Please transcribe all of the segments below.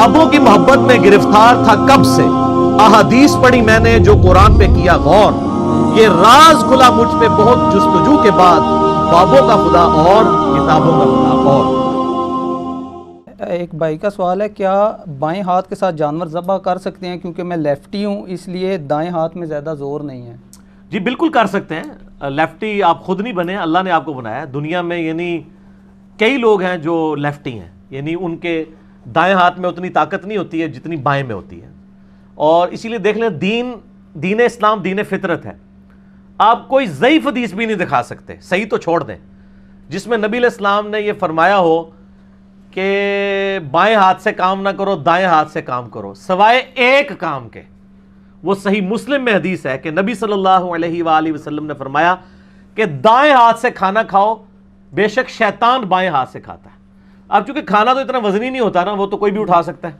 خوابوں کی محبت میں گرفتار تھا کب سے، احادیث پڑھی میں نے جو قرآن پہ کیا غور، یہ راز کھلا مجھ پہ بہت جستجو کے بعد، خوابوں کا خدا اور کتابوں کا خدا اور۔ ایک بھائی کا سوال ہے، کیا بائیں ہاتھ کے ساتھ جانور ذبح کر سکتے ہیں؟ کیونکہ میں لیفٹی ہوں، اس لیے دائیں ہاتھ میں زیادہ زور نہیں ہے۔ جی بالکل کر سکتے ہیں، لیفٹی آپ خود نہیں بنے، اللہ نے آپ کو بنایا ہے۔ دنیا میں یعنی کئی لوگ ہیں جو لیفٹی ہیں، یعنی ان کے دائیں ہاتھ میں اتنی طاقت نہیں ہوتی ہے جتنی بائیں میں ہوتی ہے، اور اسی لیے دیکھ لیں دین اسلام دین فطرت ہے۔ آپ کوئی ضعیف حدیث بھی نہیں دکھا سکتے، صحیح تو چھوڑ دیں، جس میں نبی علیہ السلام نے یہ فرمایا ہو کہ بائیں ہاتھ سے کام نہ کرو، دائیں ہاتھ سے کام کرو، سوائے ایک کام کے۔ وہ صحیح مسلم میں حدیث ہے کہ نبی صلی اللہ علیہ وآلہ وسلم نے فرمایا کہ دائیں ہاتھ سے کھانا کھاؤ، بے شک شیطان بائیں ہاتھ سے کھاتا ہے۔ اب چونکہ کھانا تو اتنا وزنی نہیں ہوتا نا، وہ تو کوئی بھی اٹھا سکتا ہے،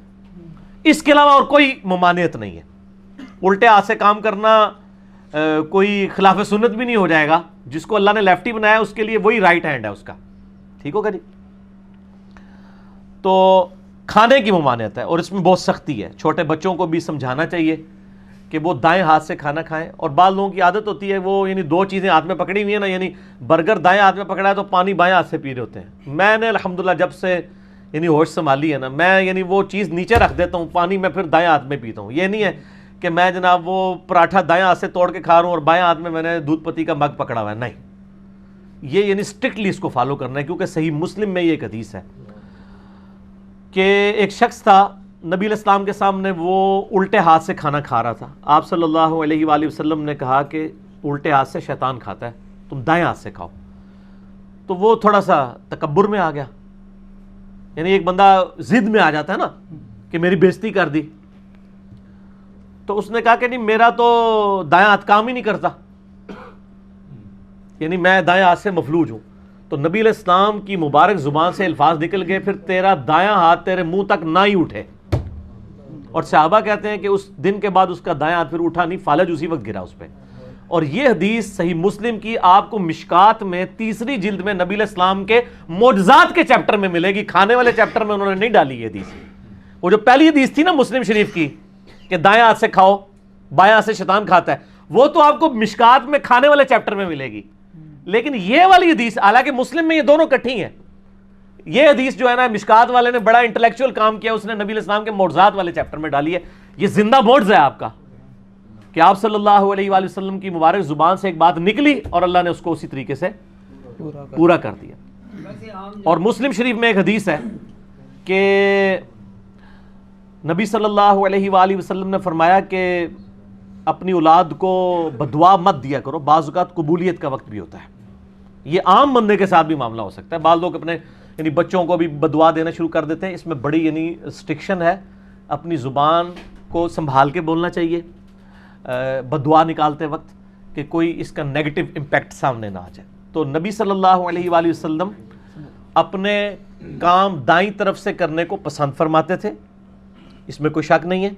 اس کے علاوہ اور کوئی ممانعت نہیں ہے۔ الٹے ہاتھ سے کام کرنا کوئی خلاف سنت بھی نہیں ہو جائے گا۔ جس کو اللہ نے لیفٹی بنایا اس کے لیے وہی رائٹ ہینڈ ہے اس کا، ٹھیک ہوگا جی۔ تو کھانے کی ممانعت ہے اور اس میں بہت سختی ہے، چھوٹے بچوں کو بھی سمجھانا چاہیے کہ وہ دائیں ہاتھ سے کھانا کھائیں۔ اور بعض لوگوں کی عادت ہوتی ہے وہ یعنی دو چیزیں ہاتھ میں پکڑی ہوئی ہیں نا، یعنی برگر دائیں ہاتھ میں پکڑا ہے تو پانی بائیں ہاتھ سے پی رہے ہوتے ہیں۔ میں نے الحمدللہ جب سے یعنی ہوش سنبھالی ہے نا، میں یعنی وہ چیز نیچے رکھ دیتا ہوں، پانی میں پھر دائیں ہاتھ میں پیتا ہوں۔ یہ نہیں ہے کہ میں جناب وہ پراٹھا دائیں ہاتھ سے توڑ کے کھا رہا ہوں اور بائیں ہاتھ میں نے دودھ پتی کا مگ پکڑا ہوا ہے، نہیں۔ یہ یعنی اسٹرکٹلی اس کو فالو کرنا ہے، کیونکہ صحیح مسلم میں یہ ایک حدیث ہے کہ ایک شخص تھا نبی علیہ السلام کے سامنے، وہ الٹے ہاتھ سے کھانا کھا رہا تھا۔ آپ صلی اللہ علیہ وآلہ وسلم نے کہا کہ الٹے ہاتھ سے شیطان کھاتا ہے، تم دائیں ہاتھ سے کھاؤ۔ تو وہ تھوڑا سا تکبر میں آ گیا، یعنی ایک بندہ ضد میں آ جاتا ہے نا کہ میری بےزتی کر دی، تو اس نے کہا کہ نہیں میرا تو دائیں ہاتھ کام ہی نہیں کرتا، یعنی میں دائیں ہاتھ سے مفلوج ہوں۔ تو نبی علیہ السلام کی مبارک زبان سے الفاظ نکل گئے، پھر تیرا دایاں ہاتھ تیرے منہ تک نہ ہی اٹھے۔ اور صحابہ کہتے ہیں کہ اس دن کے بعد اس کا دایاں ہاتھ پھر اٹھا نہیں، فالج اسی وقت گرا اس پہ۔ اور یہ حدیث صحیح مسلم کی آپ کو مشکات میں تیسری جلد میں نبی علیہ السلام کے معجزات کے چیپٹر میں ملے گی، کھانے والے چیپٹر میں انہوں نے نہیں ڈالی یہ حدیث۔ وہ جو پہلی حدیث تھی نا مسلم شریف کی کہ دائیں ہاتھ سے کھاؤ بائیں ہاتھ سے شیطان کھاتا ہے، وہ تو آپ کو مشکات میں کھانے والے چیپٹر میں ملے گی۔ لیکن یہ والی حدیث، حالانکہ مسلم میں یہ دونوں کٹھی ہیں، یہ حدیث جو ہے نا مشکات والے نے بڑا انٹلیکچوئل کام کیا، اس نے نبی علیہ السلام کے معجزات والے چیپٹر میں ڈالی ہے۔ یہ زندہ معجزہ ہے آپ کا کہ آپ صلی اللہ علیہ وآلہ وسلم کی مبارک زبان سے ایک بات نکلی اور اللہ نے اس کو اسی طریقے سے پورا کر دیا۔ اور مسلم شریف میں ایک حدیث ہے کہ نبی صلی اللہ علیہ وآلہ وسلم نے فرمایا کہ اپنی اولاد کو بدعا مت دیا کرو، بعض اوقات قبولیت کا وقت بھی ہوتا ہے۔ یہ عام بندے کے ساتھ بھی معاملہ ہو سکتا ہے، بعض لوگ اپنے یعنی بچوں کو بھی بدعا دینا شروع کر دیتے ہیں۔ اس میں بڑی یعنی اسٹرکشن ہے، اپنی زبان کو سنبھال کے بولنا چاہیے بدعا نکالتے وقت کہ کوئی اس کا نیگیٹو امپیکٹ سامنے نہ آ جائے۔ تو نبی صلی اللہ علیہ وآلہ وسلم اپنے کام دائیں طرف سے کرنے کو پسند فرماتے تھے، اس میں کوئی شک نہیں ہے۔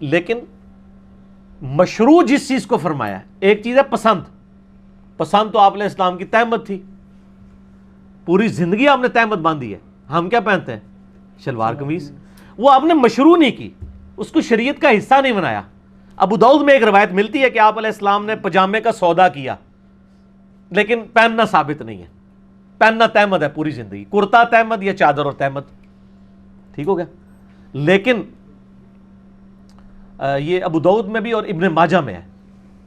لیکن مشروع جس چیز کو فرمایا، ایک چیز ہے پسند تو آپ علیہ السلام کی تہمت تھی، پوری زندگی آپ نے تہمت باندھی ہے۔ ہم کیا پہنتے ہیں؟ شلوار قمیض۔ وہ آپ نے مشروع نہیں کی، اس کو شریعت کا حصہ نہیں بنایا۔ ابو داؤد میں ایک روایت ملتی ہے کہ آپ علیہ السلام نے پجامے کا سودا کیا، لیکن پہننا ثابت نہیں ہے۔ پہننا تہمت ہے پوری زندگی، کرتا تہمت یا چادر اور تہمت، ٹھیک ہو گیا۔ لیکن یہ ابو داؤد میں بھی اور ابن ماجہ میں ہے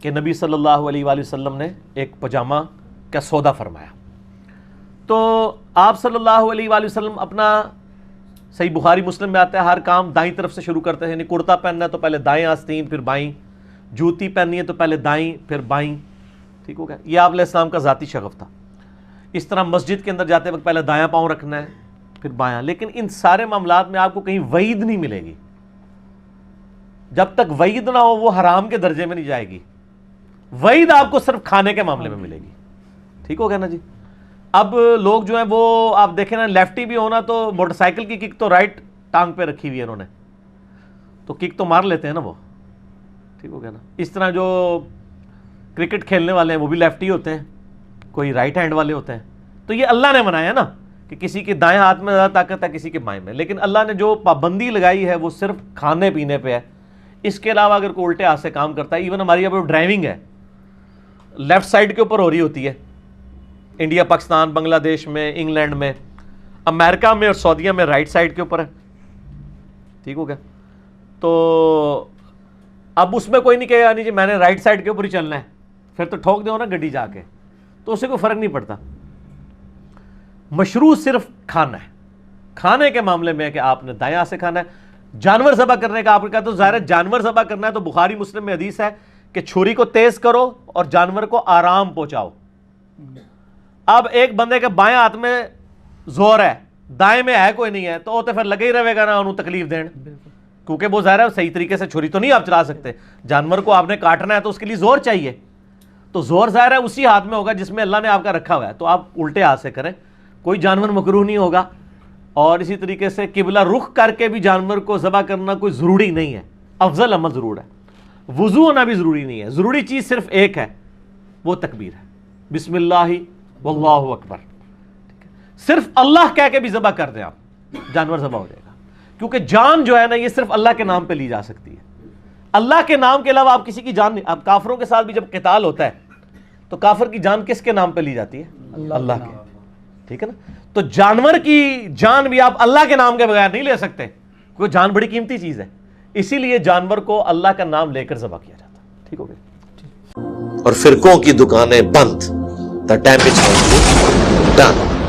کہ نبی صلی اللہ علیہ وآلہ وسلم نے ایک پجامہ کا سودا فرمایا۔ تو آپ صلی اللہ علیہ وآلہ وسلم اپنا، صحیح بخاری مسلم میں آتا ہے، ہر کام دائیں طرف سے شروع کرتے ہیں، یعنی کرتا پہننا ہے تو پہلے دائیں آستین پھر بائیں، جوتی پہننی ہے تو پہلے دائیں پھر بائیں، ٹھیک ہو گیا۔ یہ آپ علیہ السلام کا ذاتی شغف تھا۔ اس طرح مسجد کے اندر جاتے وقت پہلے دایاں پاؤں رکھنا ہے پھر بایاں۔ لیکن ان سارے معاملات میں آپ کو کہیں وعید نہیں ملے گی، جب تک وعید نہ ہو وہ حرام کے درجے میں نہیں جائے گی۔ وعید آپ کو صرف کھانے کے معاملے میں ملے گی، ٹھیک ہو گیا نا جی۔ اب لوگ جو ہیں وہ آپ دیکھیں نا، لیفٹی بھی ہونا تو موٹر سائیکل کی کک تو رائٹ ٹانگ پہ رکھی ہوئی ہے انہوں نے، تو کک تو مار لیتے ہیں نا وہ، ٹھیک ہو گیا نا۔ اس طرح جو کرکٹ کھیلنے والے ہیں وہ بھی لیفٹی ہوتے ہیں، کوئی رائٹ ہینڈ والے ہوتے ہیں۔ تو یہ اللہ نے منایا نا کہ کسی کے دائیں ہاتھ میں زیادہ طاقت ہے کسی کے بائیں میں، لیکن اللہ نے جو پابندی لگائی ہے وہ صرف کھانے پینے پہ ہے. اس کے علاوہ اگر کوئی الٹے ہاتھ سے کام کرتا ہے، ایون ہماری اب ڈرائیونگ ہے لیفٹ سائڈ کے اوپر ہو رہی ہوتی ہے، انڈیا، پاکستان، بنگلہ دیش میں، انگلینڈ میں، امریکہ میں اور سعودیہ میں رائٹ سائڈ کے اوپر ہے. ٹھیک ہو گیا؟ تو اب اس میں کوئی نہیں کہے گا نہیں جی میں نے رائٹ سائڈ کے اوپر ہی چلنا ہے، پھر تو ٹھوک دو نا گڈی جا کے، تو اسے کوئی فرق نہیں پڑتا. مشروع صرف کھانا ہے. کھانے کے معاملے میں ہے کہ آپ نے دائیں ہاتھ سے کھانا ہے. جانور ذبح کرنے کا آپ نے کہا تو ظاہر ہے جانور ذبح کرنا ہے تو بخاری مسلم میں حدیث ہے کہ چھری کو تیز کرو اور جانور کو آرام پہنچاؤ. اب ایک بندے کے بائیں ہاتھ میں زور ہے، دائیں میں ہے کوئی نہیں ہے، تو پھر لگے ہی رہے گا نا انہوں تکلیف دین، کیونکہ وہ ظاہر ہے صحیح طریقے سے چھری تو نہیں آپ چلا سکتے. جانور کو آپ نے کاٹنا ہے تو اس کے لیے زور چاہیے، تو زور ظاہر ہے اسی ہاتھ میں ہوگا جس میں اللہ نے آپ کا رکھا ہوا ہے. تو آپ الٹے ہاتھ سے کریں، کوئی جانور مکروہ نہیں ہوگا. اور اسی طریقے سے قبلہ رخ کر کے بھی جانور کو ذبح کرنا کوئی ضروری نہیں ہے، افضل عمل ضرور ہے. وضو ہونا بھی ضروری نہیں ہے، ضروری چیز صرف ایک ہے، وہ تکبیر ہے، بسم اللہ واللہ اکبر. صرف اللہ کہہ کے بھی ذبح کر دیں آپ، جانور ذبح ہو جائے گا. کیونکہ جان جو ہے نا یہ صرف اللہ کے نام پہ لی جا سکتی ہے. اللہ کے نام کے علاوہ آپ کسی کی جان نہیں. اب کافروں کے ساتھ بھی جب قتال ہوتا ہے تو کافر کی جان کس کے نام پہ لی جاتی ہے؟ اللہ کے. ٹھیک ہے نا؟ تو جانور کی جان بھی آپ اللہ کے نام کے بغیر نہیں لے سکتے، کیونکہ جان بڑی قیمتی چیز ہے. اسی لیے جانور کو اللہ کا نام لے کر ذبح کیا جاتا ہے. ٹھیک ہو گیا؟ اور فرقوں کی دکانیں بند. The damage has been done.